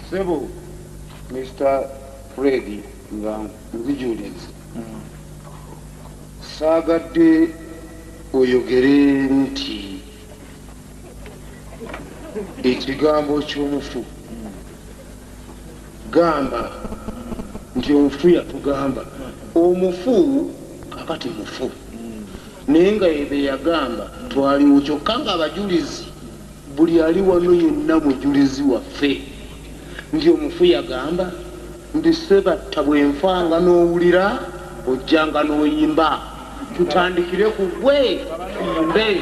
Sebo, Mr. Freddy nga nzijulizi. Saagadde oyogere nti ekigambo ky'omufu. Gamba nti omufu yatugamba. Omufu kakati mufu. Naye nga ebe yagamba twaliwo kyokka nga abajulizi buli ali wano yenna mujulizi waffe. Nti omufu yagamba nti Sebatta bwenfanga n'owulira ojjanga n'oyimba. Tutandikire ku gwe tuyimbe.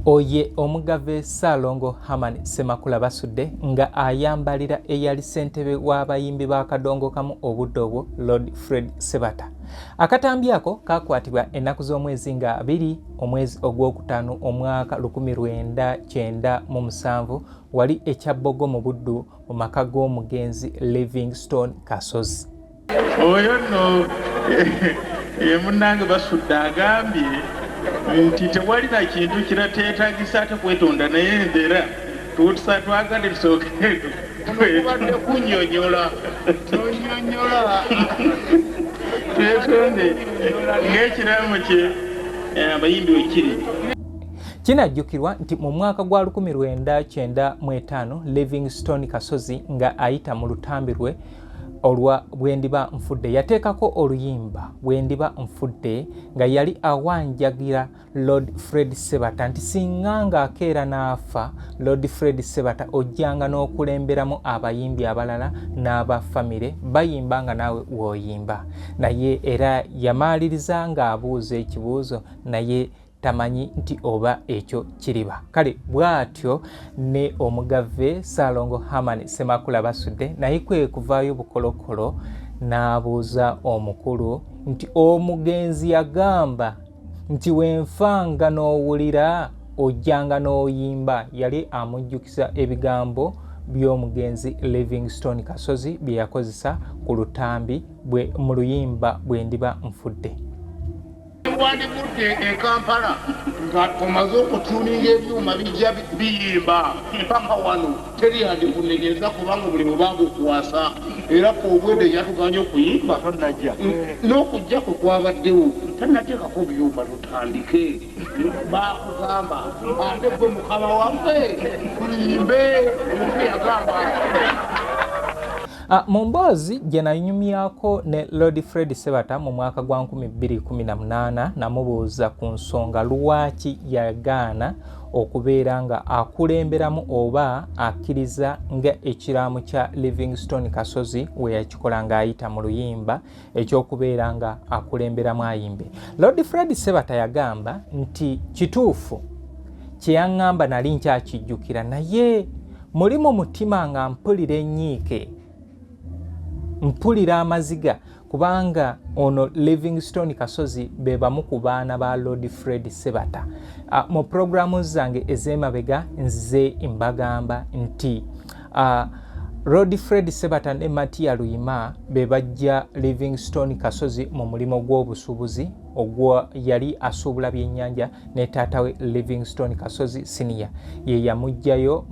Oye omugave Ssalongo Herman Ssemakula basudde nga ayambalira eyali ssentebe w'abayimbi b'akadongo kamu obudde obwo Lord Fred Sebatta. Akatambi ako kakwatibwa ennaku z'omwezi nga 2 omwezi ogwokutaano omwaka 1997 wali ekyabbogo mu Buddu mu maka g'omugenzi Livingstone Kasozi. Oyo nno ye munnange basudde agambye nti tewali na kintu kirateetagisa ate kwetonda naye embeera tuutusa twagala ebisookeeto Obadde kunnyonnyola. Nonyonnyola. twetonde ng'ekiraamo kye abayimbi wekiri. Kinajjukirwa nti mu mwaka gwa 1995 Livingstone Kasozi nga ayita mu lutambi lwe olwa Bwendiba Nfudde yateekako oluyimba Bwendiba Nfudde nga yali awanjagira Lord Fred Sebatta nti singa ng'akeera n'afa Lord Fred Sebatta ojjanga n'okulemberamu abayimbi abalala n'abafamire bayimba nga naawe w'oyimba. Naye era yamaaliriza ng'abuuza ekibuuzo naye tamanyi nti oba ekyo kiriba. Kale bw'atyo ne omugave Ssalongo Herman Ssemakula basudde naye kwe kuvaayo bukolokolo n'abuuza omukulu nti omugenzi yagamba nti wenfanga n'owulira ojjanga n'oyimba. Yali amujjukiza ebigambo by'omugenzi Livingstone Kasozi bye yakozesa ku lutambi mu luyimba Bwendiba Nfudde. Wandivudde e Kampala nga omaze okutuuninga ebyuma bijja biyimba mpaka wano teri yandikunenyeza kubanga buli mubagukwasa era obwedde yatuganye okuyimba n'okujja kwe kwabaddewo tannateekako byuma tutandike. Bakugamba ate gwe mukama waffe tuyimbe. Omufu yagamba mu mboozi gye nanyumyako ne Lord Fred Sebatta mu mwaka gwa 2018 namubuuza ku nsonga lwaki yagaana okubeera nga akulemberamu oba akkiriza nga ekiraamo kya Livingstone Kasozi we yakikola ng'ayita mu luyimba ekyokubeera nga akulemberamu ayimbe. Lord Fred Sebatta yagamba nti kituufu kye yaŋŋamba nali nkyakijjukira naye mulimu mutima nga mpulira ennyiike mpulira amaziga kubanga ono Livingstone Kasozi be bamu ku baana ba Lord Fred Sebatta. Mu programu zange ez'emabega nze mbagamba nti Lord Fred Sebatta ne Matia Luyima be bajja Livingstone Kasozi mu mulimo gw'obusuubuzi ogwo yali asuubula byennyanja ne taata we Livingstone Kasozi Senior ye yamugjayo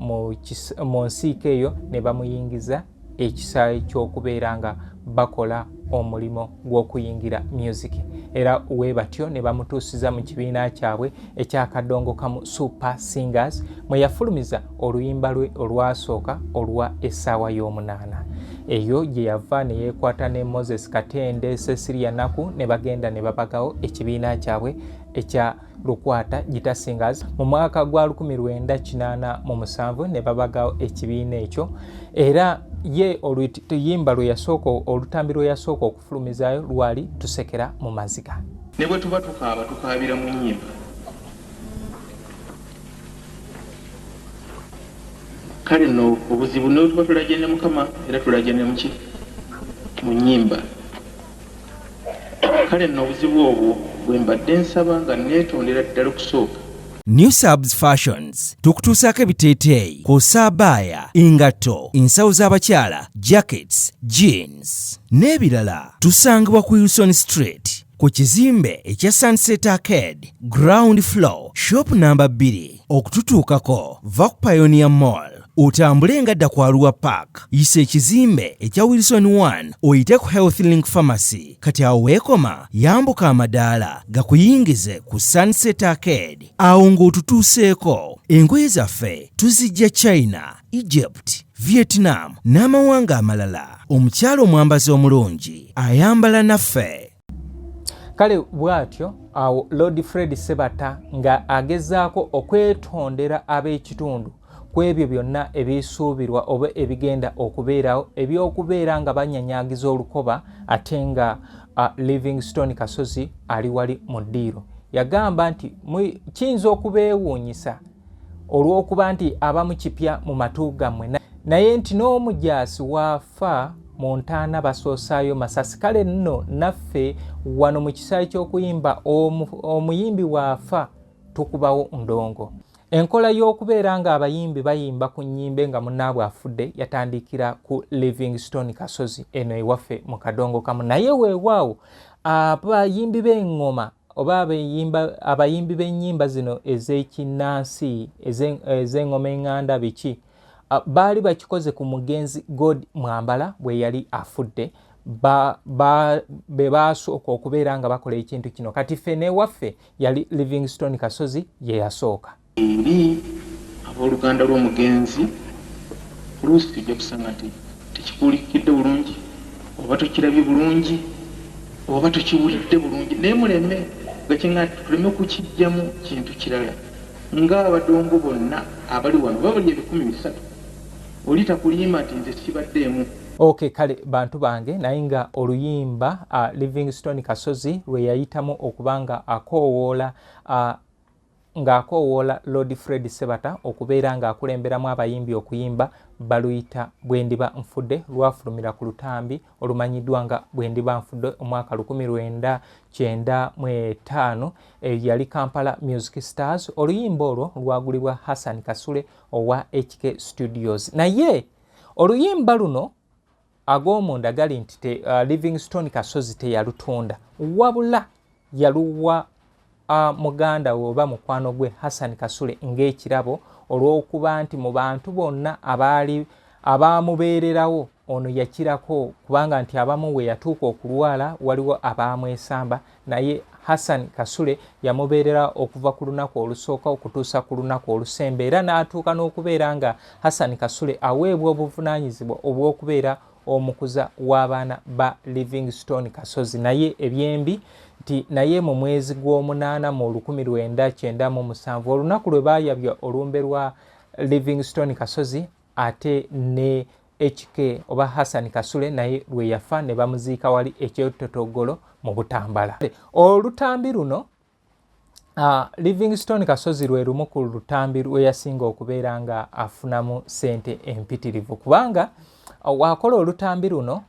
mu nsiike eyo ne bamuyingiza ekisaawe ky'okubeera nga bakola omulimo gw'okuyingira music era we batyo ne bamutuusiza mu kibiina kyabwe ekyakadongo kamu Super Singers mwe yafulumiza oluyimba lwe olwasooka olwa essaawa y'omunaana. Eyo gye yava ne yeekwata ne Moses Katende, Cecilia Naku ne bagenda ne babagawo ekibiina kyabwe ekya Lukwata Gita Singers mu mwaka gwa 1987 ne babagawo ekibiina ekyo era ye oluyimba lwe yasooka olutambi lwe yasooka okufulumizaayo lwali Tusekera mu maziga. Ne bwe tuba tukaaba tukaabira mu nnyimba. Kale nno obuzibu ne tuba tulagye ne Mukama era tulagye ne muki mu nnyimba. Kale nno obuzibu obwo bwe mbadde nsaba nga neetondera ddala okusooka. New Subs Fashions tukutuusaako ebiteeteeyi kw'ossa abaya, engatto, ensawo z'abakyala, jackets, jeans n'ebirala. Tusangibwa ku Wilson Street ku kizimbe ekya Sunset Arcade ground floor shop number 2 okututuukako va ku Pioneer Mall otambule ngadda ku Arua Park, yisa ekizimbe ekya Wilson 1 oyite ku Health Link Pharmacy. Kati awo weekoma yambuka amadaala gakuyingize ku Sunset Arcade, awo ng'otutuuseeko. Engoye zaffe tuzijja China, Egypt, Vietnam n'amawanga amalala. Omukyalo omwambazi omulungi ayambala naffe. Kale bwatyo awo Lord Fred Sebata nga agezaako okwetondera ab'ekitundu ku ebyo byonna ebisuubirwa oba ebigenda okubeerawo ebyokubeera nga banyanyaagiza olukoba ate nga Livingstone Kasozi ali wali mu ddiiro. Yagamba nti kiyinza okubeewuunyisa olw'okuba nti abamu kipya mu matu gammwe, naye nti n'omujaasi waafa mu ntaana basoosaayo masasi. Kale nno naffe wano mu kisaayi ky'okuyimba omuyimbi waafa tukubawo ndongo. Enkola y'okubeera nga abayimbi bayimba ku nnyimbe nga munnaabwe afudde yatandikira ku Livingstone Kasozi eno ewaffe mu kadongo kamu, naye weewaawo abayimbi b'eŋŋoma oba abayimbi b'ennyimba zino ez'ekinnansi ez'eŋŋoma eŋŋanda biki baali bakikoze ku mugenzi God Mwambala bwe yali afudde, be baasooka okubeera nga bakola ekintu kino. Kati ffe n'ewaffe yali Livingstone Kasozi ye yasooka. Eri abooluganda lw'omugenzi oluusi tujja kusanga nti tekikuulikidde bulungi oba tokirabye bulungi oba tokiwulidde bulungi, naye muleme gakinga tuleme kukijjamu kintu kirala. Ng'abadongo bonna abali wano babuli 1300 oli takulimba nti nze sibaddeemu. Okay, kale bantu bange, naye nga oluyimba Livingstone Kasozi lwe yayitamu okubanga ng'akoowoola Lord Fred Sebata okubeera ng'akulemberamu abayimbi okuyimba baluyita Bwendiba Nfudde, lwafulumira ku lutambi olumanyiddwa nga Bwendiba Nfudde omwaka 1995 yali Kampala Music Stars. Oluyimba olwo lwagulibwa Hassan Kasule owa HK Studios. Naye oluyimba luno ag'omunda gali nti Livingstone Kasozi teyalutunda, wabula yaluwa muganda we oba mukwano gwe Hassan Kasule ng'ekirabo olw'okuba nti mu bantu bonna abaamubeererawo ono yakirako, kubanga nti abamu we yatuuka okulwala waliwo abaamwesamba, naye Hassan Kasule yamubeerera okuva ku lunaku olusooka okutuusa ku lunaku olusembe, era n'atuuka n'okubeera nga Hassan Kasule aweebwa obuvunaanyizibwa obw'okubeera omukuza w'abaana ba Livingstone Kasozi. Naye ebyembi nti naye mu mwezi gw'omunaana mu 1997 olunaku lwe baayabya olumbe lwa Livingstone Kasozi ate ne HK oba Hassan Kasule naye lwe yafa ne bamuziika wali ekyototogolo mu Butambala. Olutambi luno Livingstone Kasozi lwe lumu ku lutambi lwe yasinga okubeera nga afunamu ssente empitirivu, kubanga wakola olutambi luno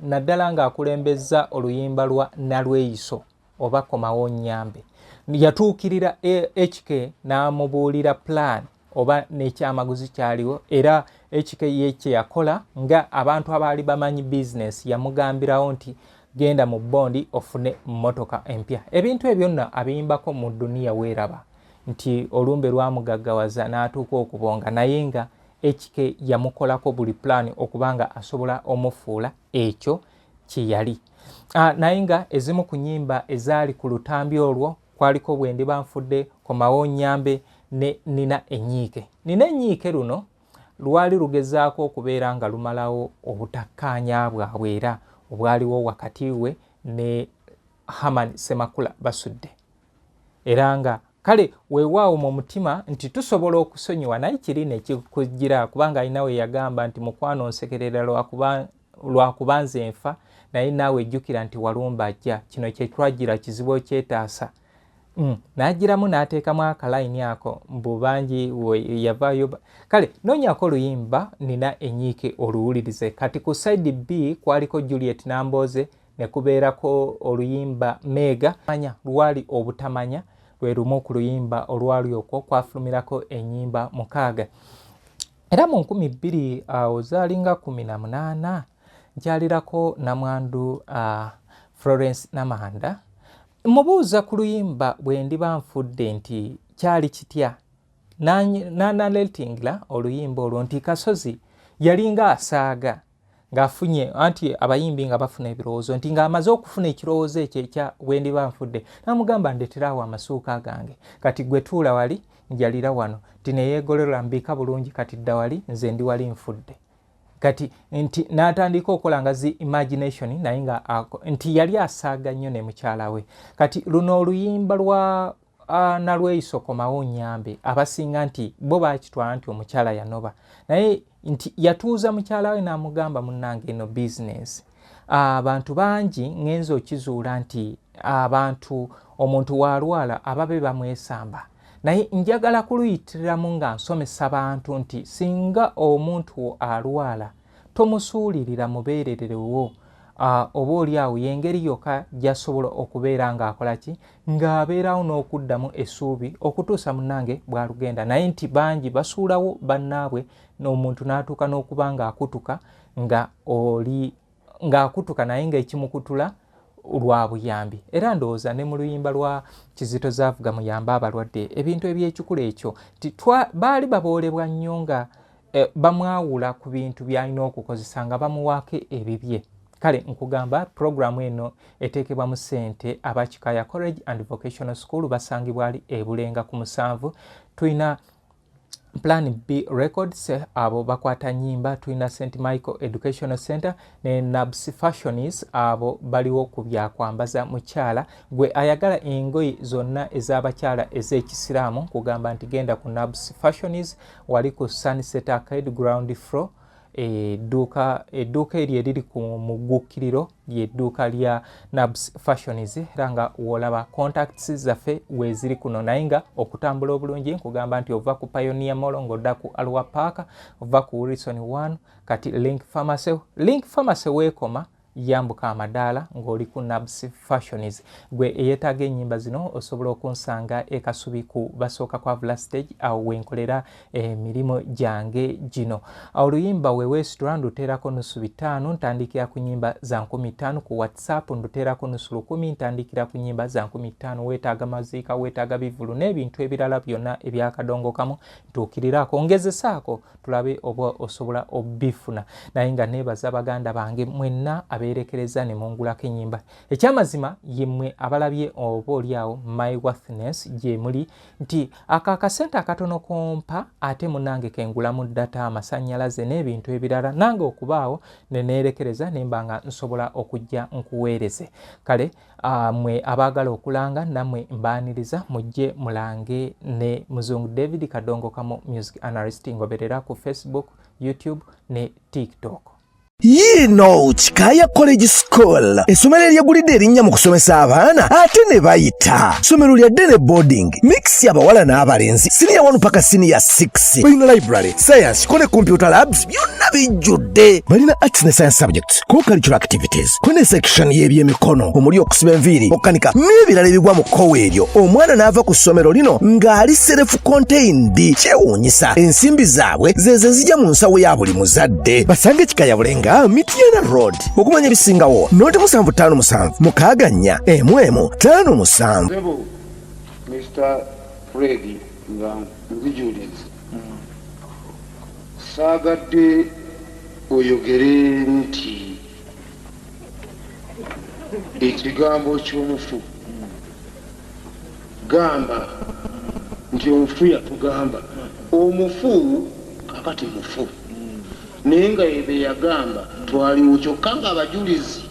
naddala ng'akulembeza oluyimba lwa Nalweyiso oba Komawo Nnyambe. Yatuukirira HK n'amubuulira plan oba n'ekyamaguzi kyaliwo, era HK ye kye yakola nga abantu abaali bamanyi business yamugambirawo nti genda mu bondi ofune mmotoka empya. Ebintu ebyo nno abiyimbako mu duniya weeraba nti olumbe lwamugaggawaza n'atuuka okubonga, naye nga HK yamukolako buli plan okubanga asobola omufuula ekyo kye yali. Naye nga ezimu ku nnyimba ezaali ku lutambi olwo kwaliko Bwendiba Nfudde, Komawo Nnyambe ne Nina Enyiike. Nina Enyiike luno lwali lugezaako okubeera nga lumalawo obutakkaanya bwabwe era obwaliwo wakati we ne Haman Semakula basudde, era nga kale weewaawo mu mutima nti tusobola okusonyiwa, naye kiri ne kikugira, kubanga alina we yagamba nti mukwano nsekerera lwakuba nze nfa, naye naawe ejjukira nti walumba ajja. Kino kye twagira kizibu okyetaasa. N'agiramu n'ateekamu akalayini ako mbu bangi yavaayo. Kale noonyako oluyimba Nina Enyiike oluwulirize. Kati ku side B kwaliko Juliet Nambooze ne kubeerako oluyimba Mega. Lwali obutamanya lwe lumu ku luyimba olwali okwo kwafulumirako ennyimba 6. Era mu 2000 zaalinga 18 nkyalirako namwandu Florence Namanda mubuuza ku luyimba Bwendiba Nfudde nti kyali kitya n'analetingla oluyimba olwo nti Kasozi yalinga asaaga ng'afunye anti abayimbi nga bafuna ebirowoozo nti ng'amaze okufuna ekirowoozo ekyo ekya wendiba nfudde n'amugamba ndeeterawo amasuuka gange kati gwe tuula wali njalira wano tineyeegolera mbiika bulungi kati dda wali nze ndi wali nfudde kati nti n'atandika okukola nga zi imagination naye nga nti yali asaaga nnyo ne mukyala we kati luno oluyimba lwa nalweyiso komawo nyambe abasinga nti bo bakitwala nti omukyala yanoba naye nti yatuuza mukyala we n'amugamba munnange eno business abantu bangi ngenza okizuula nti abantu omuntu walwala ababe bamwesamba naye njagala kuluyitiramu nga nsomesa bantu nti singa omuntu alwala tomusuulirira mubeererewo oba oli awo yengeri yokka gyasobola okubeera ng'akola ki ng'abeerawo n'okuddamu essuubi okutuusa munnange bw'alugenda naye nti bangi basuulawo bannaabwe n'omuntu n'atuuka n'okuba ng'akutuka ng'akutuka naye ng'ekimukutula lwa buyambi era ndowooza ne mu luyimba lwa Kizito zaavuga muyambe abalwadde ebintu ebyekikula ekyo baali baboolebwa nnyo nga bamwawula ku bintu by'alina okukozesa nga bamuwaako ebibye kale nkugamba programu eno eteekebwa mu ssente abakikaya College and Vocational School basangibwa ali ebulenga ku 7 tulina Plan B Records abo bakwata nyimba tulina St Michael Educational Center ne Nabs Fashions abo baliwo ku byakwambaza mukyala gwe ayagala engoyi zonna ez'abakyala ez'ekisiraamu kugamba nti genda ku Nabs Fashions wali ku Sunset Arcade ground floor edduuka eryo eriri ku mugukiriro ly'edduuka lya Nabs Fashions era nga wolaba contacts zaffe weeziri kuno naye nga okutambula obulungi nkugamba nti ova ku Pioneer Mall ng'odda ku Alwa Park ova ku Wilson 1 kati Link Pharmacy weekoma yambuka amadaala ng'oli ku Nabs Fashions gwe eyeetaaga ennyimba zino osobola okunsanga ekasubi ku basooka kwa Vula Stage awo wenkolera emirimu gyange gino oluyimba we Westra nduteerako nusu 5 ntandikira ku nnyimba za 15 ku WhatsApp nduteerako nusu 10 ntandikira ku nnyimba za 15 weetaaga maziika weetaaga bivulu n'ebintu ebirala byonna ebyakadongokamu ntuukirirako ngezesaako tulabe oba osobola obifuna naye nga neebaza baganda bange mwenna abeerekereza ne mungulako ennyimba ekyamazima yemmwe abalabye oba oliawo my worthiness gye muli nti akakasente akatono kompa ate munange kengulamu data amasannyalaze n'ebintu ebirala nange okubaawo neneerekereza nemba nga nsobola okujja nkuweereze kale mwe abaagala okulanga nammwe mbaaniriza mujje mulange ne Muzungu David Kadongokamu music analyst ngoberera ku Facebook, YouTube ne TikTok. Yino Kikaya College School essomero eryegulidde erinnya mu kusomesa abaana ate ne bayita ssomero lya Dene boarding mix y'abawala n'abalenzi senior 1 paka senior 6 balina library science kone computer labs byonna bijjudde balina arts ne science subjects co-curricular activities kone section y'ebyemikono omuli okusiba enviiri okukanika n'ebirala ebigwa mu kkowe eryo omwana n'ava ku ssomero lino ng'ali self contained kyewuunyisa ensimbi zaabwe zeze zijja mu nsawo ya buli muzadde basange Kikaya Bulenga Mityana Road okumanya ebisingawo noti 757 mukaganya emwemu 57 Mr. Freddy nga nzijulizi saagadde oyogere nti ekigambo ky'omufu gamba nti omufu yatugamba omufu kakati mufu naye nga ebe yagamba twaliwo kyokka nga abajulizi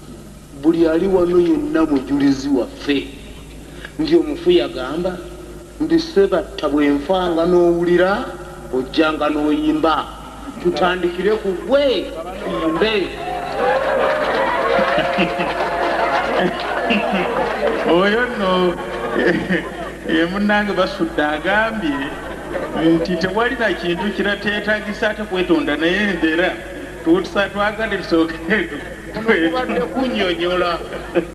buli ali wano yenna mujulizi waffe nti omufu yagamba ndi sebatta bwenfanga n'owulira ojjanga n'oyimba tutandikire ku gwe tuyimbe oyo nno ye munnange basudde agambye nti tewalina kintu kirateetagisa ate kwetonda naye endeera tuutusa twagale tusooke kubadde kunnyonnyola